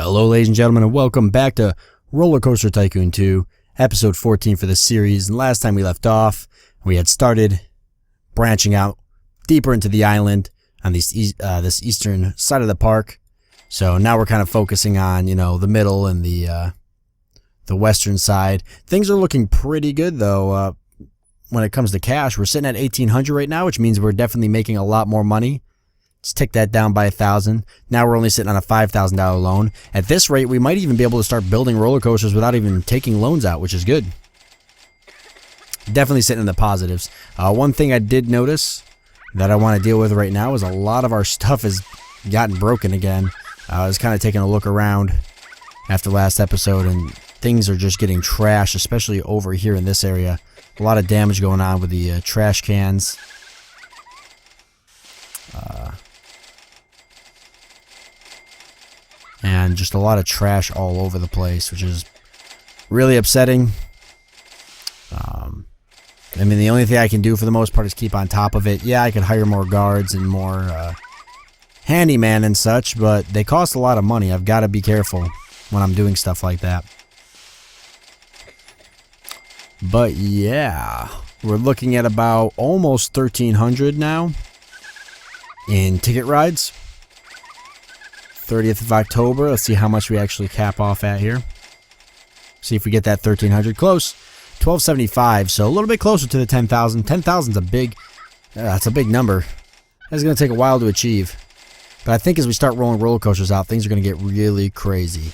Hello ladies and gentlemen, and welcome back to Roller Coaster Tycoon 2, episode 14 for this series. And last time we left off, we had started branching out deeper into the island on this eastern side of the park. So now we're kind of focusing on, the middle and the western side. Things are looking pretty good though. When it comes to cash, we're sitting at 1,800 right now, which means we're definitely making a lot more money. Let's tick that down by 1,000. Now we're only sitting on a $5,000 loan. At this rate, we might even be able to start building roller coasters without even taking loans out, which is good. Definitely sitting in the positives. One thing I did notice that I want to deal with right now is a lot of our stuff has gotten broken again. I was kind of taking a look around after last episode, and things are just getting trashed, especially over here in this area. A lot of damage going on with the trash cans. And just a lot of trash all over the place, which is really upsetting. I mean, the only thing I can do for the most part is keep on top of it. Yeah, I could hire more guards and more handyman and such, but they cost a lot of money. I've got to be careful when I'm doing stuff like that. But yeah, we're looking at about almost 1,300 now in ticket rides. 30th of October. Let's see how much we actually cap off at here. See if we get that 1,300. Close. 1,275. So a little bit closer to the 10,000. 10,000 is a big. That's a big number. That's going to take a while to achieve. But I think as we start rolling roller coasters out, things are going to get really crazy.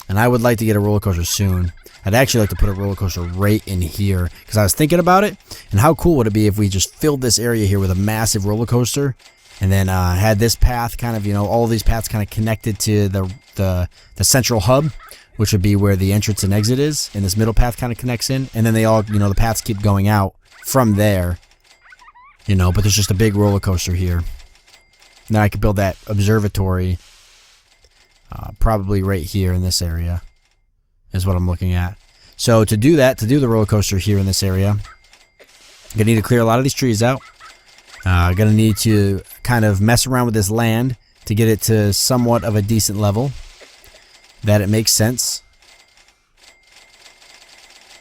And I would like to get a roller coaster soon. I'd actually like to put a roller coaster right in here, because I was thinking about it, and how cool would it be if we just filled this area here with a massive roller coaster, and then had this path kind of, all these paths kind of connected to the central hub, which would be where the entrance and exit is, and this middle path kind of connects in, and then they all, the paths keep going out from there, but there's just a big roller coaster here. Now I could build that observatory probably right here in this area is what I'm looking at. So to do that, to do the roller coaster here in this area, I'm going to need to clear a lot of these trees out. Going to need to kind of mess around with this land to get it to somewhat of a decent level that it makes sense.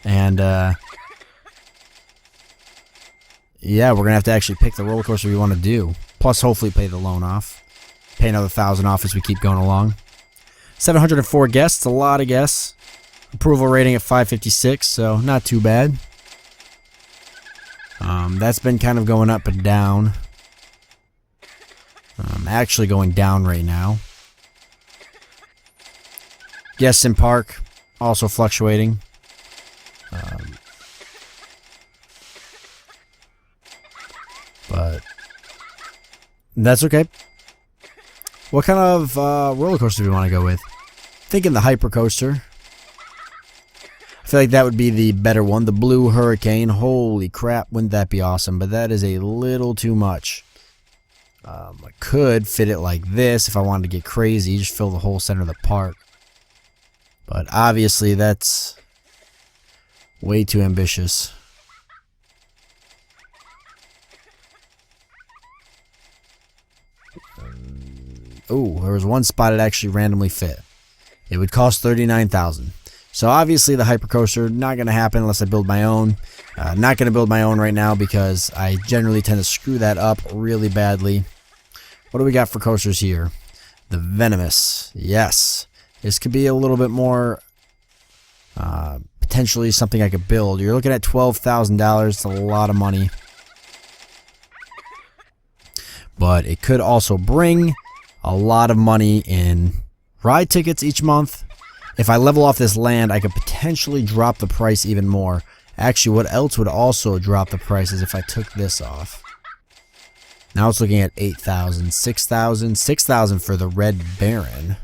And yeah, we're going to have to actually pick the roller coaster we want to do. Plus hopefully pay the loan off. Pay another 1,000 off as we keep going along. 704 guests, a lot of guests. Approval rating at 556, so not too bad. That's been kind of going up and down. Actually going down right now. Guests in park, also fluctuating. But that's okay. What kind of roller coaster do we want to go with? Thinking the hyper coaster. I feel like that would be the better one. The Blue Hurricane. Holy crap, wouldn't that be awesome? But that is a little too much. I could fit it like this if I wanted to get crazy. Just fill the whole center of the park. But obviously that's way too ambitious. Oh, there was one spot it actually randomly fit. It would cost 39,000. So obviously the hypercoaster not going to happen unless I build my own. Not going to build my own right now because I generally tend to screw that up really badly. What do we got for coasters here? The Venomous. Yes. This could be a little bit more potentially something I could build. You're looking at $12,000. It's a lot of money. But it could also bring a lot of money in ride tickets each month. If I level off this land, I could potentially drop the price even more. Actually, what else would also drop the prices if I took this off? Now it's looking at 8,000, 6,000, 6,000 for the Red Baron.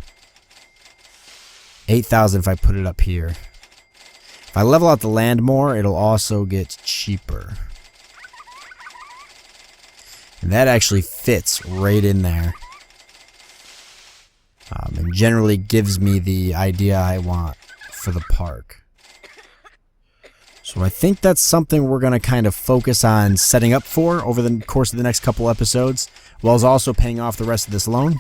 8,000 if I put it up here. If I level out the land more, it'll also get cheaper. And that actually fits right in there. And generally gives me the idea I want for the park. So I think that's something we're going to kind of focus on setting up for over the course of the next couple episodes, while also paying off the rest of this loan.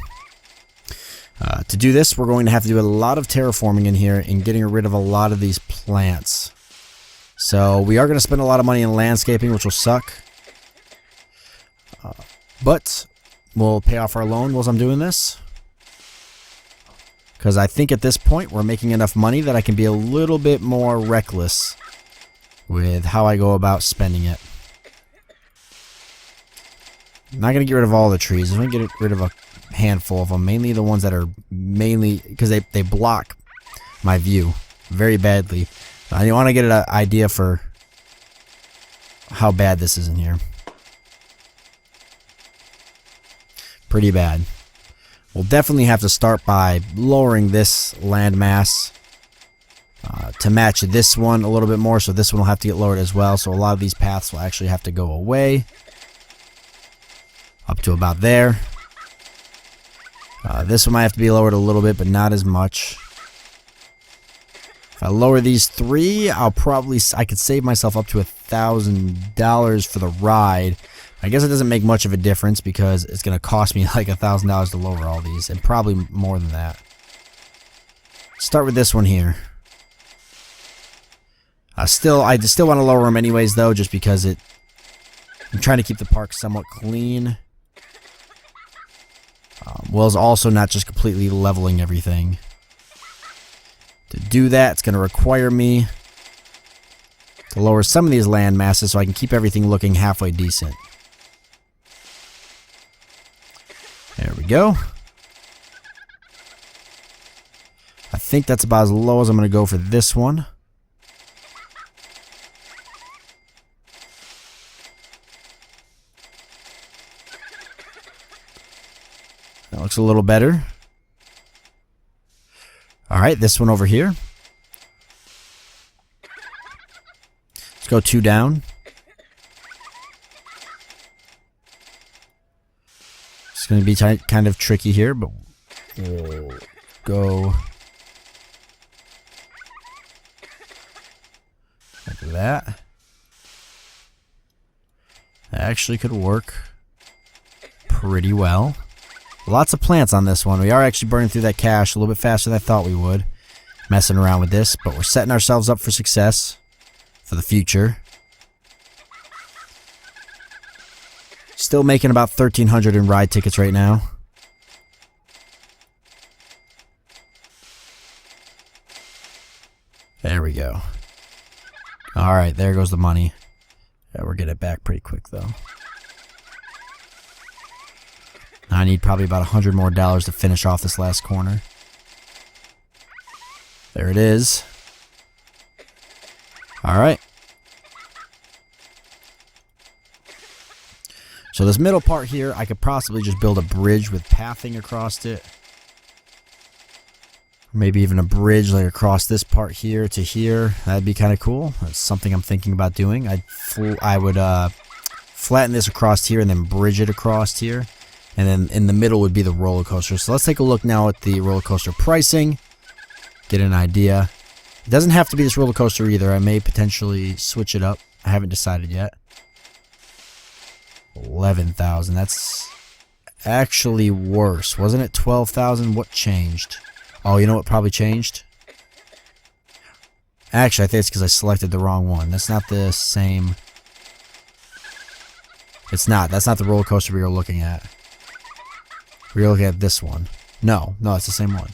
To do this, we're going to have to do a lot of terraforming in here and getting rid of a lot of these plants. So we are going to spend a lot of money in landscaping, which will suck. But we'll pay off our loan while I'm doing this. Because I think at this point we're making enough money that I can be a little bit more reckless with how I go about spending it. I'm not going to get rid of all the trees. I'm going to get rid of a handful of them. Mainly the ones that are because they block my view very badly. I want to get an idea for how bad this is in here. Pretty bad. We'll definitely have to start by lowering this land mass to match this one a little bit more, so this one will have to get lowered as well. So a lot of these paths will actually have to go away up to about there. This one might have to be lowered a little bit, but not as much. If I lower these three, I could save myself up to $1,000 for the ride. I guess it doesn't make much of a difference because it's going to cost me like $1,000 to lower all these, and probably more than that. Start with this one here. I still want to lower them anyways, though, just because I'm trying to keep the park somewhat clean. While it's also not just completely leveling everything. To do that, it's going to require me to lower some of these land masses so I can keep everything looking halfway decent. There we go. I think that's about as low as I'm going to go for this one. That looks a little better. Alright, this one over here. Let's go 2 down. It's going to be kind of tricky here, but we'll go like that. That actually could work pretty well. Lots of plants on this one. We are actually burning through that cash a little bit faster than I thought we would. Messing around with this, but we're setting ourselves up for success for the future. Still making about 1,300 in ride tickets right now. There we go. Alright, there goes the money. Yeah, we're getting it back pretty quick though. I need probably about $100 more to finish off this last corner. There it is. Alright. So this middle part here, I could possibly just build a bridge with pathing across it. Maybe even a bridge like across this part here to here. That'd be kind of cool. That's something I'm thinking about doing. I would flatten this across here and then bridge it across here. And then in the middle would be the roller coaster. So let's take a look now at the roller coaster pricing. Get an idea. It doesn't have to be this roller coaster either. I may potentially switch it up. I haven't decided yet. 11,000. That's actually worse. Wasn't it 12,000? What changed? Oh, you know what probably changed? Actually, I think it's because I selected the wrong one. That's not the same. It's not. That's not the roller coaster we were looking at. We were looking at this one. No, it's the same one.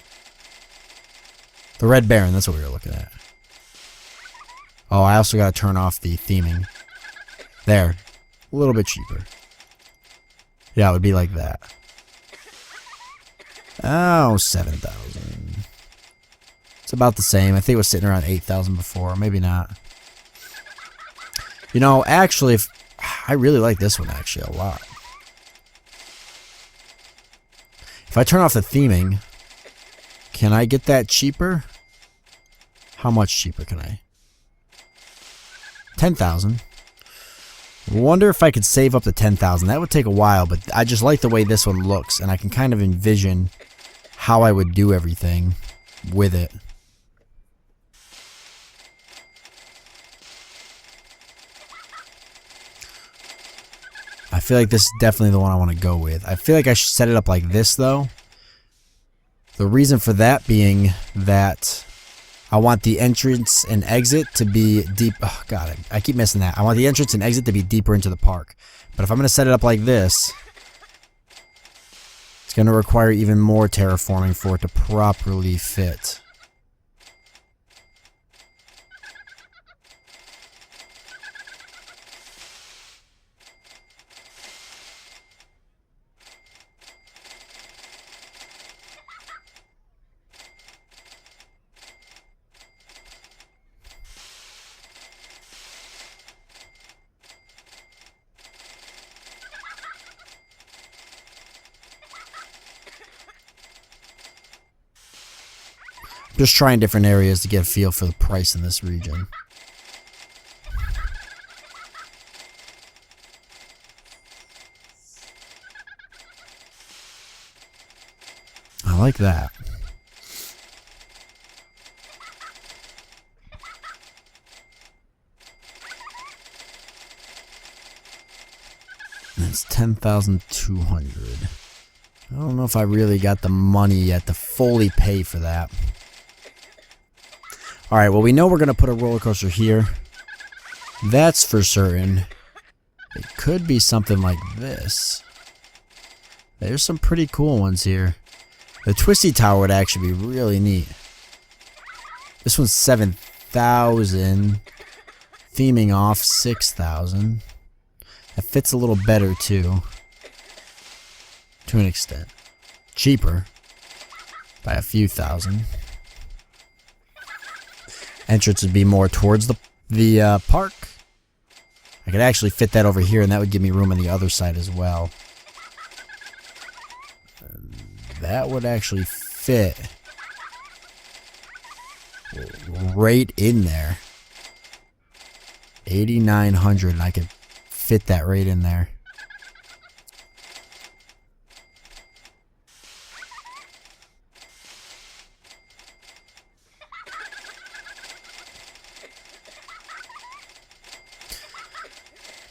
The Red Baron, that's what we were looking at. Oh, I also got to turn off the theming. There. A little bit cheaper. Yeah, it would be like that. Oh, 7,000. It's about the same. I think it was sitting around 8,000 before. Maybe not. You know, actually, I really like this one actually a lot. If I turn off the theming, can I get that cheaper? How much cheaper can I? 10,000. Wonder if I could save up to 10,000. That would take a while, but I just like the way this one looks, and I can kind of envision how I would do everything with it. I feel like this is definitely the one I want to go with. I feel like I should set it up like this, though. The reason for that being that I want the entrance and exit to be deep. Oh, God, I keep missing that. I want the entrance and exit to be deeper into the park. But if I'm going to set it up like this, it's going to require even more terraforming for it to properly fit. Just trying different areas to get a feel for the price in this region. I like that. And it's 10,200. I don't know if I really got the money yet to fully pay for that. Alright, well, we know we're going to put a roller coaster here. That's for certain. It could be something like this. There's some pretty cool ones here. The Twisty Tower would actually be really neat. This one's 7,000. Theming off 6,000. That fits a little better, too. To an extent. Cheaper. By a few thousand. Entrance would be more towards the park. I could actually fit that over here, and that would give me room on the other side as well. And that would actually fit right in there. 8,900, and I could fit that right in there.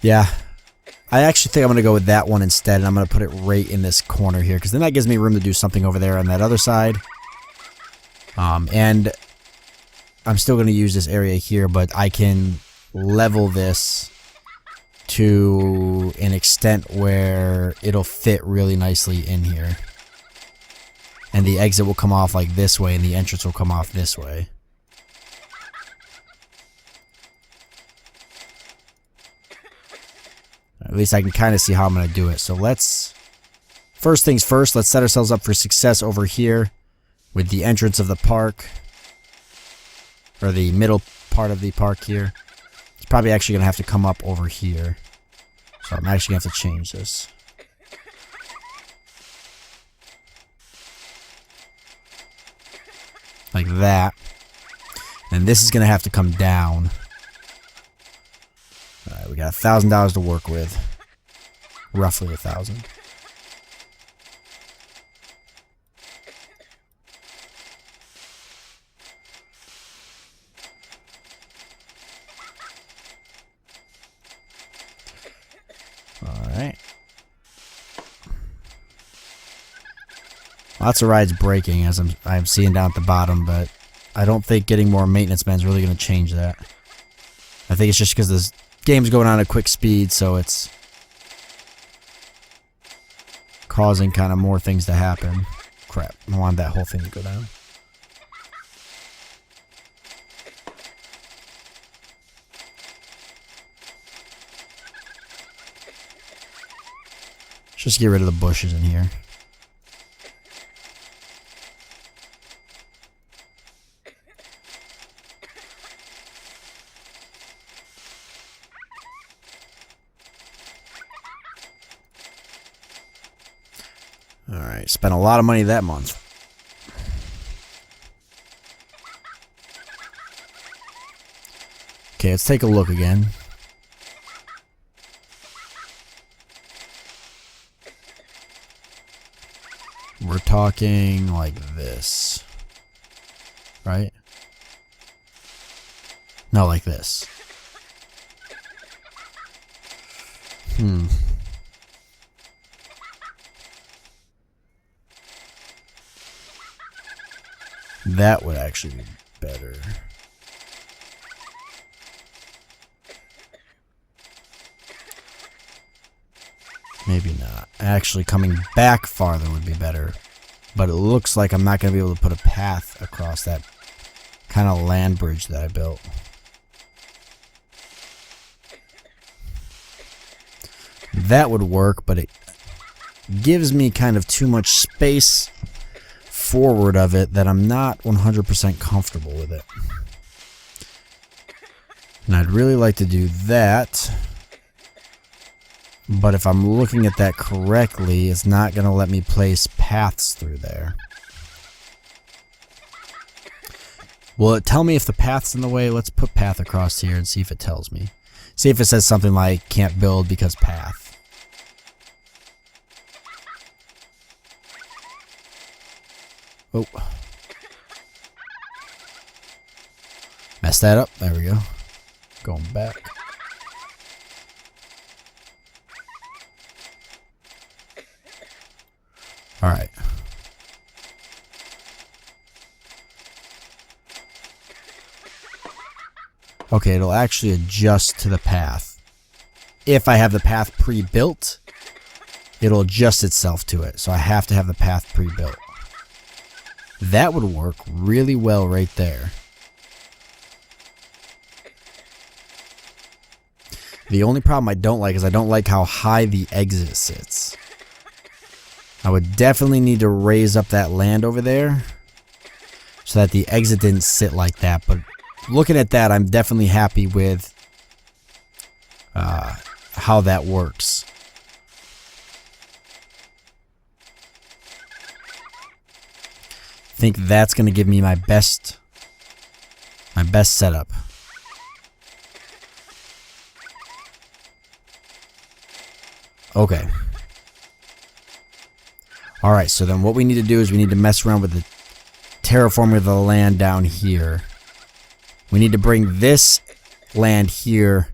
Yeah, I actually think I'm going to go with that one instead, and I'm going to put it right in this corner here, because then that gives me room to do something over there on that other side. And I'm still going to use this area here, but I can level this to an extent where it'll fit really nicely in here. And the exit will come off like this way, and the entrance will come off this way. At least I can kind of see how I'm going to do it. So let's, first things first, let's set ourselves up for success over here with the entrance of the park. Or the middle part of the park here. It's probably actually going to have to come up over here. So I'm actually going to have to change this. Like that. And this is going to have to come down. Alright, we got $1,000 to work with. Roughly 1,000. Alright. Lots of rides breaking as I'm seeing down at the bottom, but I don't think getting more maintenance men is really going to change that. I think it's just because this game's going on at quick speed, so it's causing kind of more things to happen. Crap, I wanted that whole thing to go down. Let's just get rid of the bushes in here. Alright, spent a lot of money that month. Okay, let's take a look again. We're talking like this. Right? No, like this. That would actually be better. Maybe not. Actually, coming back farther would be better. But it looks like I'm not going to be able to put a path across that kind of land bridge that I built. That would work, but it gives me kind of too much space forward of it that I'm not 100% comfortable with it. And I'd really like to do that. But if I'm looking at that correctly, it's not going to let me place paths through there. Will it tell me if the path's in the way? Let's put path across here and see if it tells me. See if it says something like can't build because path. Oh. Messed that up. There we go. Going back. Alright. Okay, it'll actually adjust to the path. If I have the path pre-built, it'll adjust itself to it. So I have to have the path pre-built. That would work really well right there. The only problem I don't like is I don't like how high the exit sits. I would definitely need to raise up that land over there so that the exit didn't sit like that. But looking at that, I'm definitely happy with how that works. I think that's going to give me my best setup. Okay. Alright, so then what we need to do is we need to mess around with the terraforming of the land down here. We need to bring this land here.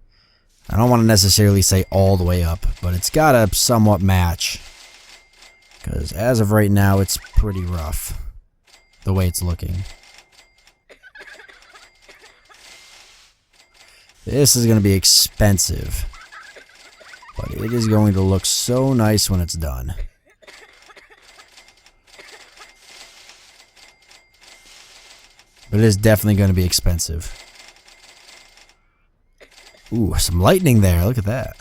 I don't want to necessarily say all the way up, but it's got to somewhat match. Because as of right now, it's pretty rough. The way it's looking. This is going to be expensive. But it is going to look so nice when it's done. But it is definitely going to be expensive. Ooh, some lightning there. Look at that.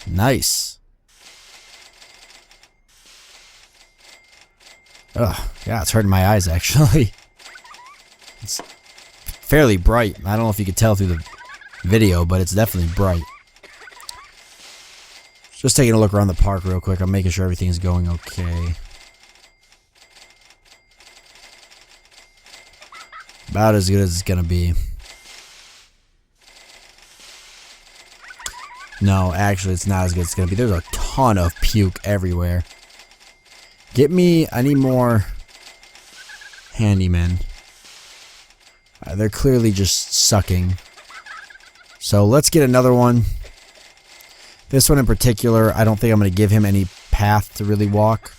Nice. Ugh, yeah, it's hurting my eyes actually. It's fairly bright. I don't know if you could tell through the video, but it's definitely bright. Just taking a look around the park real quick. I'm making sure everything's going okay. About as good as it's gonna be. No, actually, it's not as good as it's gonna be. There's a ton of puke everywhere. I need more handymen. They're clearly just sucking. So let's get another one. This one in particular, I don't think I'm going to give him any path to really walk.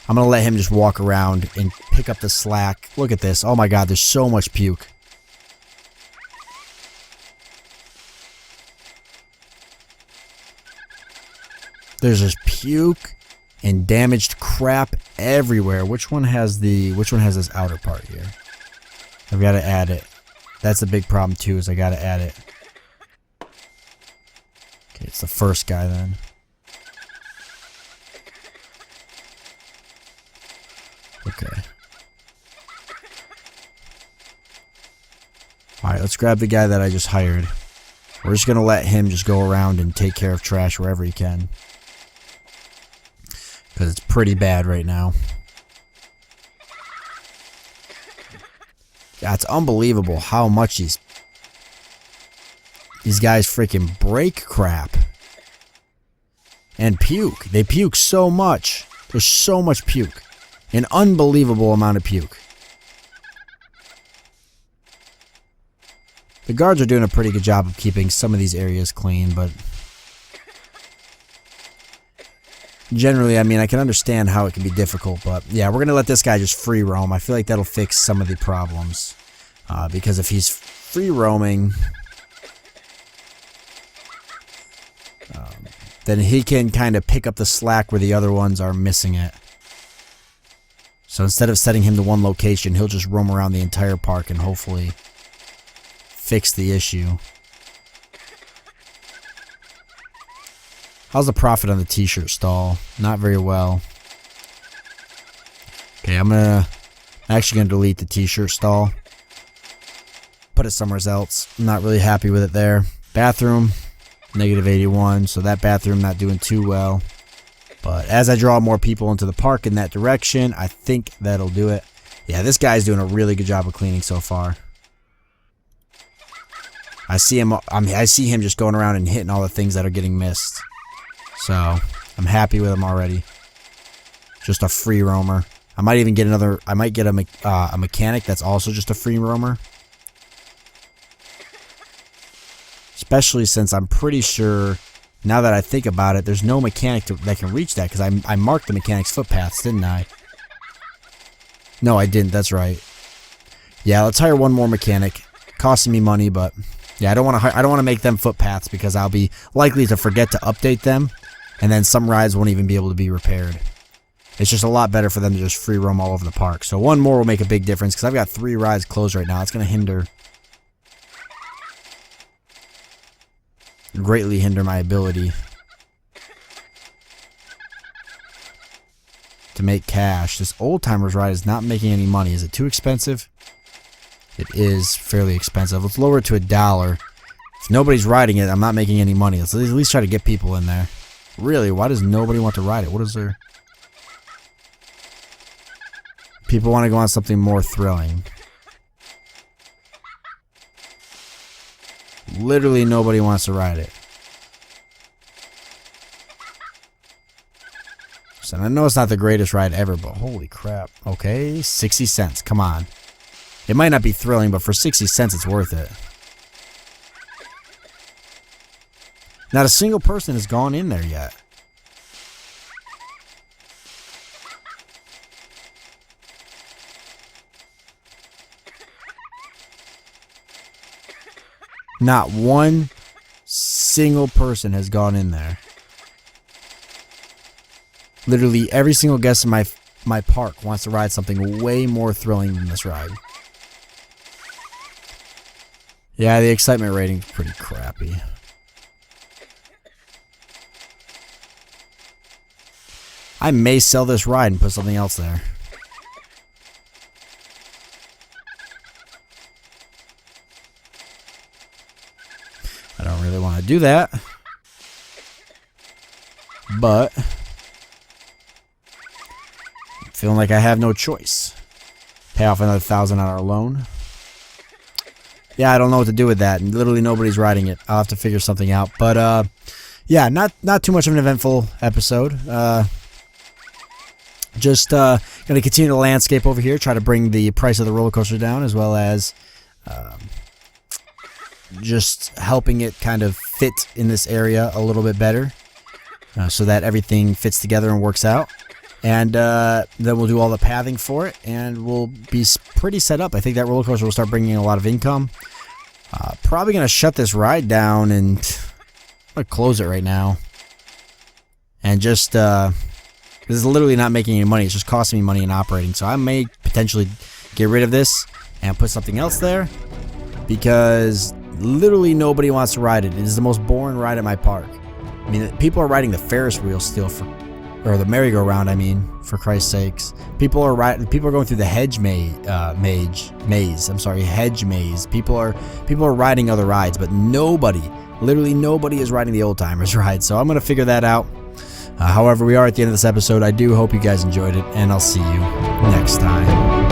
I'm going to let him just walk around and pick up the slack. Look at this. Oh my god, there's so much puke. There's just puke and damaged crap everywhere. Which one has this outer part here? I've got to add it. That's the big problem too, is I got to add it. Okay, it's the first guy then. Okay. Alright, let's grab the guy that I just hired. We're just going to let him just go around and take care of trash wherever he can. Because it's pretty bad right now. Yeah, it's unbelievable how much these guys freaking break crap. And puke. They puke so much. There's so much puke. An unbelievable amount of puke. The guards are doing a pretty good job of keeping some of these areas clean, but generally, I mean, I can understand how it can be difficult, but yeah, we're going to let this guy just free roam. I feel like that'll fix some of the problems. Because if he's free roaming, then he can kind of pick up the slack where the other ones are missing it. So instead of setting him to one location, he'll just roam around the entire park and hopefully fix the issue. How's the profit on the t-shirt stall? Not very well. Okay, I'm actually gonna delete the t-shirt stall. Put it somewhere else. I'm not really happy with it there. Bathroom, -81, so that bathroom not doing too well. But as I draw more people into the park in that direction, I think that'll do it. Yeah, this guy's doing a really good job of cleaning so far. I see him just going around and hitting all the things that are getting missed. So, I'm happy with him already. Just a free roamer. I might even get another, I might get a mechanic that's also just a free roamer. Especially since I'm pretty sure, now that I think about it, there's no mechanic that can reach that, because I marked the mechanic's footpaths, didn't I? No, I didn't, that's right. Yeah, let's hire one more mechanic. Costing me money, but yeah, I don't want to make them footpaths, because I'll be likely to forget to update them, and then some rides won't even be able to be repaired. It's just a lot better for them to just free roam all over the park. So one more will make a big difference, because I've got 3 rides closed right now. It's going to greatly hinder my ability to make cash. This old timers ride is not making any money. Is it too expensive? It is fairly expensive. Let's lower it to $1. If nobody's riding it, I'm not making any money. Let's at least try to get people in there. Really, why does nobody want to ride it? What is there? People want to go on something more thrilling. Literally nobody wants to ride it. So I know it's not the greatest ride ever, but holy crap. Okay, 60 cents. Come on. It might not be thrilling, but for 60 cents it's worth it. Not a single person has gone in there yet. Not one single person has gone in there. Literally every single guest in my park wants to ride something way more thrilling than this ride. Yeah, the excitement rating is pretty crappy. I may sell this ride and put something else there. I don't really want to do that. But I'm feeling like I have no choice. Pay off another $1,000 loan. Yeah, I don't know what to do with that. And literally nobody's riding it. I'll have to figure something out. But yeah, not too much of an eventful episode. Just going to continue the landscape over here, try to bring the price of the roller coaster down, as well as just helping it kind of fit in this area a little bit better, so that everything fits together and works out. And then we'll do all the pathing for it, and we'll be pretty set up. I think that roller coaster will start bringing in a lot of income. Probably going to shut this ride down, and I'm going to close it right now. And just... this is literally not making any money. It's just costing me money in operating. So I may potentially get rid of this and put something else there, because literally nobody wants to ride it. It is the most boring ride at my park. I mean, people are riding the Ferris wheel still, or the merry-go-round, I mean, for Christ's sakes. People are going through the hedge maze. Hedge maze. People are riding other rides, but literally nobody is riding the old timers ride. So I'm going to figure that out. However, we are at the end of this episode. I do hope you guys enjoyed it, and I'll see you next time.